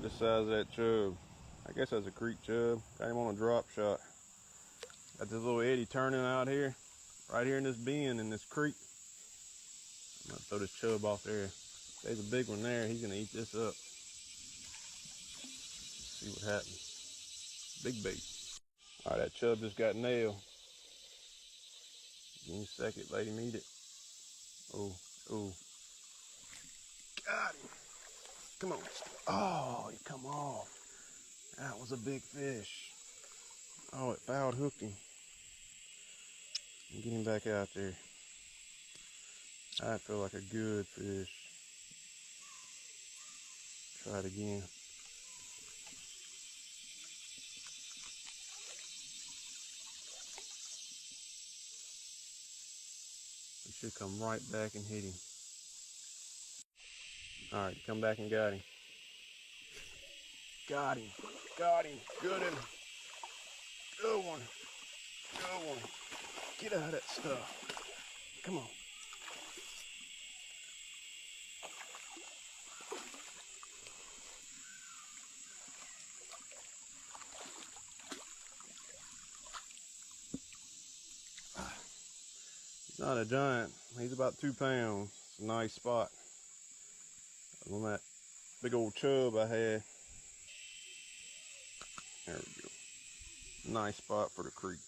Look at the size of that chub. I guess that's a creek chub. Got him on a drop shot. Got this little eddy turning out here, right here in this bend in this creek. I'm gonna throw this chub off there. There's a big one there. He's gonna eat this up. See what happens. Big bait. All right, that chub just got nailed. Give me a second, let him eat it. Oh, oh. Got him. Come on. Oh, he come off. That was a big fish. Oh, it foul hooked him. Get him back out there. I feel like a good fish. Try it again. He should come right back and hit him. All right, come back and got him. Got him. Got him. Good one. Good one. Good one. Get out of that stuff. Come on. He's not a giant. He's about 2 pounds. It's a nice spot. On that big old chub I had. There we go. Nice spot for the creek.